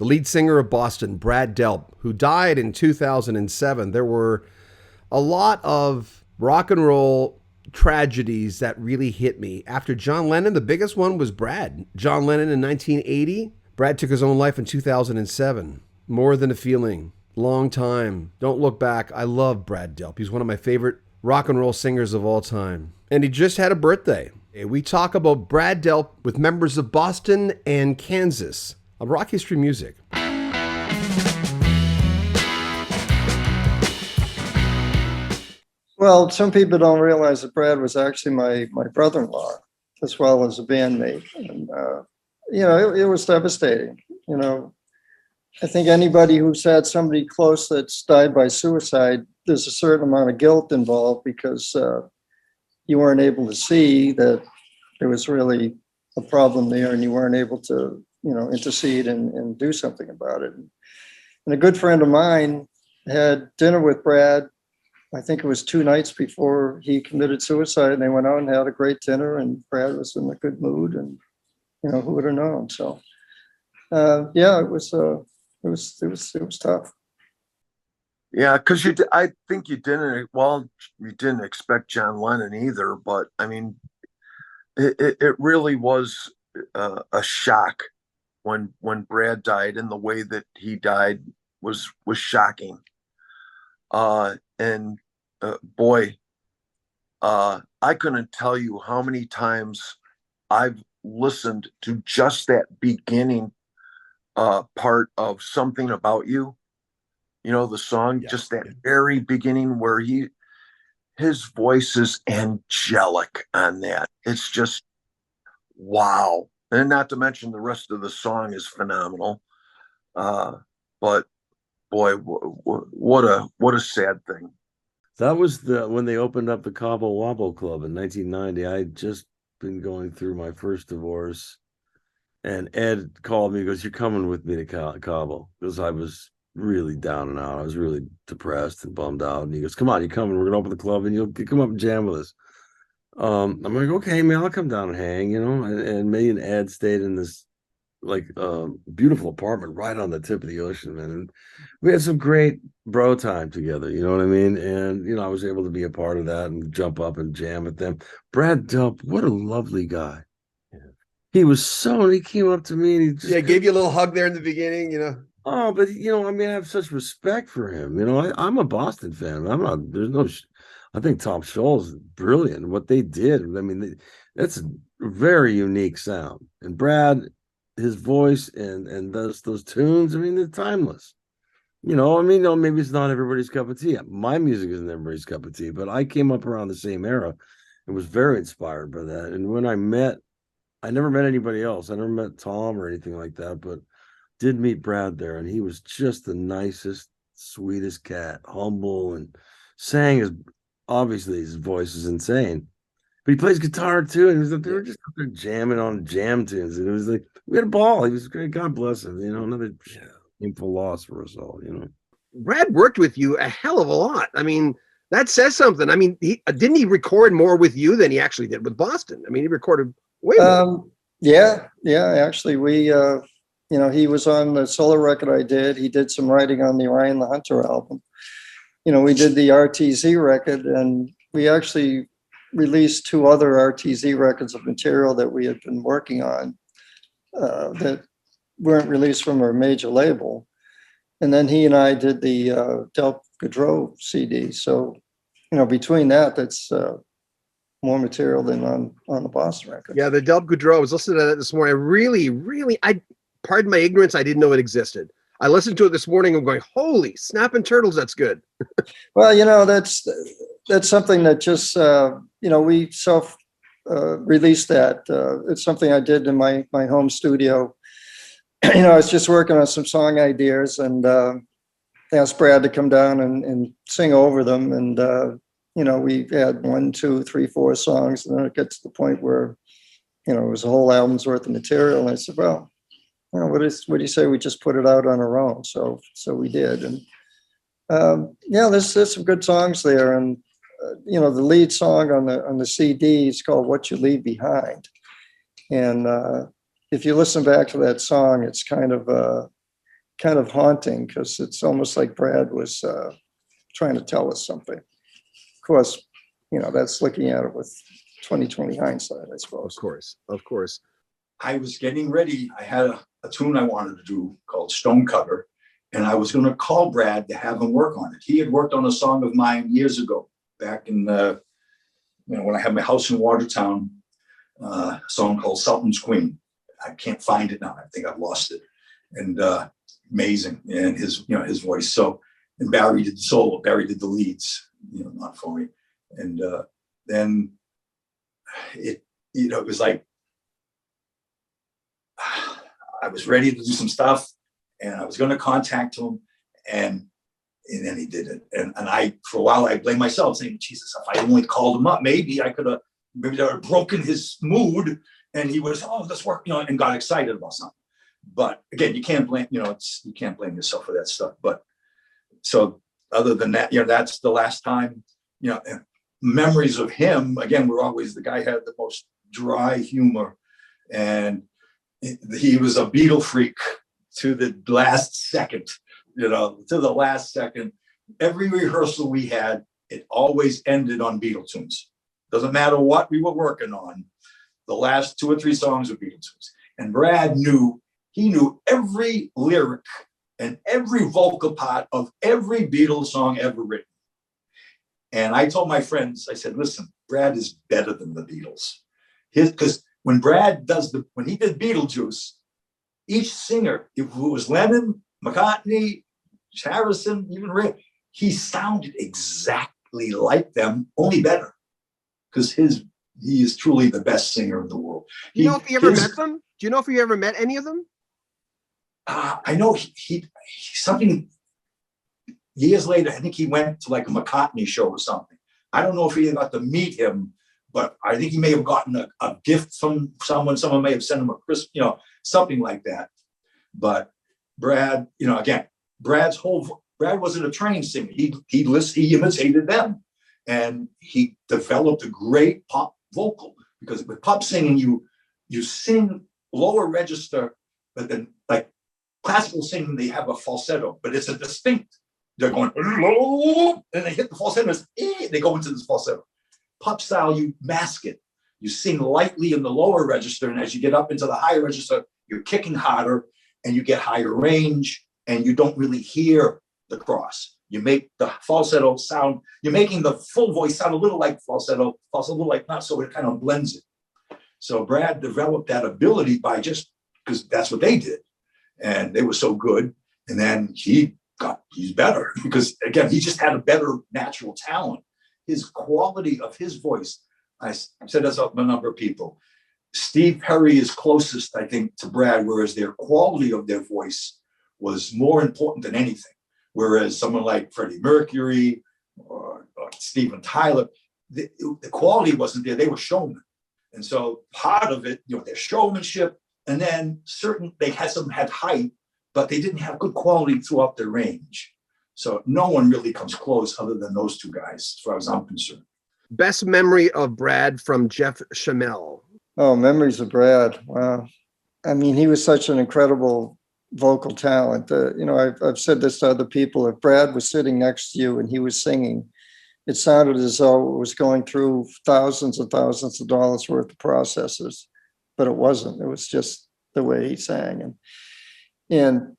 the lead singer of Boston, Brad Delp, who died in 2007. There were a lot of rock and roll tragedies that really hit me. After John Lennon, the biggest one was Brad. John Lennon in 1980. Brad took his own life in 2007. More Than a Feeling. Long Time. Don't Look Back. I love Brad Delp. He's one of my favorite rock and roll singers of all time. And he just had a birthday. We talk about Brad Delp with members of Boston and Kansas on Rock History Music. Well, some people don't realize that Brad was actually my brother-in-law as well as a bandmate. And, it was devastating. I think anybody who's had somebody close that's died by suicide, there's a certain amount of guilt involved because you weren't able to see that there was really a problem there and you weren't able to, intercede and do something about it. And a good friend of mine had dinner with Brad. I think it was 2 nights before he committed suicide, and they went out and had a great dinner, and Brad was in a good mood, and who would have known? So it was tough. Yeah, because I think you didn't expect John Lennon either, but I mean, it really was a shock when Brad died, and the way that he died was shocking. Boy, I couldn't tell you how many times I've listened to just that beginning part of Something About You. The song, just that very beginning where his voice is angelic on that. It's just, wow. And not to mention the rest of the song is phenomenal. But boy, what a sad thing. That was when they opened up the Cabo Wabo Club in 1990. I'd just been going through my first divorce, and Ed called me. He goes, "You're coming with me to Cabo," because I was really down and out. I was really depressed and bummed out. And he goes, "Come on, you're coming. We're gonna open the club, and you'll come up and jam with us." I'm like, "Okay, man, I'll come down and hang." And me and Ed stayed in this beautiful apartment right on the tip of the ocean, man. And we had some great bro time together, you know what I mean? And I was able to be a part of that and jump up and jam with them. Brad Delp, what a lovely guy. Yeah. He came up to me and he just gave you a little hug there in the beginning, Oh, but I have such respect for him. I'm a Boston fan. I think Tom Scholl's brilliant. What they did, that's a very unique sound. And Brad, his voice and those tunes, they're timeless. Maybe it's not everybody's cup of tea. My music isn't everybody's cup of tea, but I came up around the same era and was very inspired by that. And when I never met anybody else. I never met Tom or anything like that, but did meet Brad there, and he was just the nicest, sweetest cat, humble, and obviously his voice is insane. But he plays guitar too, and they were just up there jamming on jam tunes, and it was like we had a ball. He was great. God bless him. Another painful loss for us all. Brad worked with you a hell of a lot. That says something. Didn't he record more with you than he actually did with Boston? He recorded way more. Yeah. Actually, we, he was on the solo record I did. He did some writing on the Ryan the Hunter album. We did the RTZ record, and we actually released 2 other RTZ records of material that we had been working on that weren't released from our major label. And then he and I did the Delp Goudreau CD. So, between that's more material than on the Boston record. Yeah, the Delp Goudreau. I was listening to that this morning. Pardon my ignorance, I didn't know it existed. I listened to it this morning. I'm going, holy snapping turtles, that's good. Well, that's something that just we self released that. It's something I did in my home studio. I was just working on some song ideas and asked Brad to come down and sing over them. And we had 1, 2, 3, 4 songs, and then it gets to the point where it was a whole album's worth of material. And I said, well, what do you say we just put it out on our own? So we did. And there's some good songs there. And the lead song on the CD is called What You Leave Behind. And if you listen back to that song, it's kind of kind of haunting because it's almost like Brad was trying to tell us something. Of course, that's looking at it with 20/20 hindsight, I suppose. Of course. I was getting ready. I had a tune I wanted to do called Stonecutter, and I was going to call Brad to have him work on it. He had worked on a song of mine years ago, back in when I had my house in Watertown, a song called Sultan's Queen. I can't find it now. I think I've lost it. And amazing, and his voice. So, and Barry did the solo. Barry did the leads, not for me. And then it was like I was ready to do some stuff, and I was going to contact him, and then he did it. And I, for a while, I blamed myself, saying, Jesus, if I only called him up, maybe I would have broken his mood, and he was, let's work, and got excited about something. But again, you can't blame, you can't blame yourself for that stuff. But so other than that, that's the last time, memories of him, again, were always, the guy had the most dry humor, and he was a Beatle freak to the last second, Every rehearsal we had, it always ended on Beatle tunes. Doesn't matter what we were working on. The last 2 or 3 songs were Beatle tunes. And Brad knew every lyric and every vocal part of every Beatles song ever written. And I told my friends, I said, listen, Brad is better than the Beatles. Because when he did Beetlejuice, each singer, if it was Lennon, McCartney, Harrison, even Rick, he sounded exactly like them, only better. Because he is truly the best singer in the world. Do you know if he ever met them? Do you know if he ever met any of them? I know he something years later, I think he went to like a McCartney show or something. I don't know if he got to meet him, but I think he may have gotten a gift from someone. Someone may have sent him a Christmas, something like that. But Brad, again, Brad wasn't a trained singer. He imitated them, and he developed a great pop vocal, because with pop singing, you sing lower register, but then like classical singing, they have a falsetto, but it's a distinct. They're going, and they hit the falsetto, they go into this falsetto. Pop style, you mask it. You sing lightly in the lower register, and as you get up into the higher register, you're kicking harder, and you get higher range, and you don't really hear the cross. You make the falsetto sound, you're making the full voice sound a little like falsetto, a little like not, so it kind of blends it. So Brad developed that ability by just, because that's what they did. And they were so good. And then he's better, because again, he just had a better natural talent. His quality of his voice, I said this up a number of people. Steve Perry is closest, I think, to Brad, whereas their quality of their voice was more important than anything. Whereas someone like Freddie Mercury or Steven Tyler, the quality wasn't there. They were showmen. And so part of it, their showmanship, and then they had height, but they didn't have good quality throughout their range. So no one really comes close other than those 2 guys, as far as I'm concerned. Best memory of Brad from Jeff Shamel. Oh, memories of Brad. Wow. I mean, he was such an incredible vocal talent. I've said this to other people. If Brad was sitting next to you and he was singing, it sounded as though it was going through thousands and thousands of dollars worth of processors, but it wasn't. It was just the way he sang. And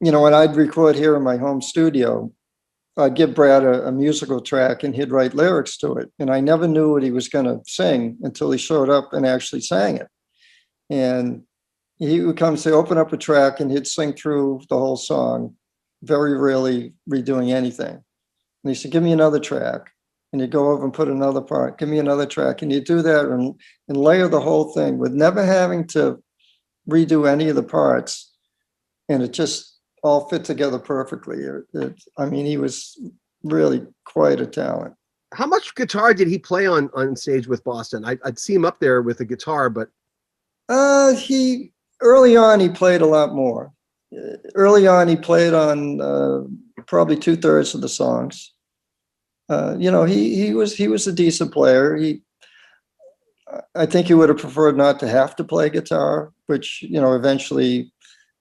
when I'd record here in my home studio, I'd give Brad a musical track and he'd write lyrics to it. And I never knew what he was going to sing until he showed up and actually sang it. And he would come and say, open up a track, and he'd sing through the whole song, very rarely redoing anything. And he said, give me another track. And he'd go over and put another part, give me another track. And he'd do that and layer the whole thing with never having to redo any of the parts. And it just all fit together perfectly. He was really quite a talent. How much guitar did he play on stage with Boston? I'd see him up there with a guitar, but early on he played a lot more. Early on he played on probably 2/3 of the songs. He was a decent player. I think he would have preferred not to have to play guitar, which eventually,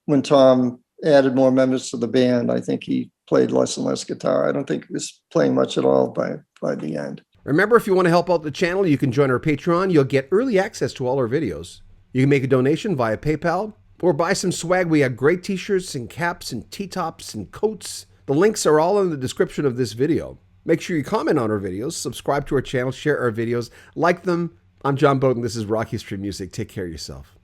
when Tom added more members to the band, I think he played less and less guitar. I don't think he was playing much at all by the end. Remember, if you want to help out the channel, you can join our Patreon. You'll get early access to all our videos. You can make a donation via PayPal or buy some swag. We have great t-shirts and caps and T-tops and coats. The links are all in the description of this video. Make sure you comment on our videos, subscribe to our channel, share our videos, like them. I'm John Bowden. This is Rock History Music. Take care of yourself.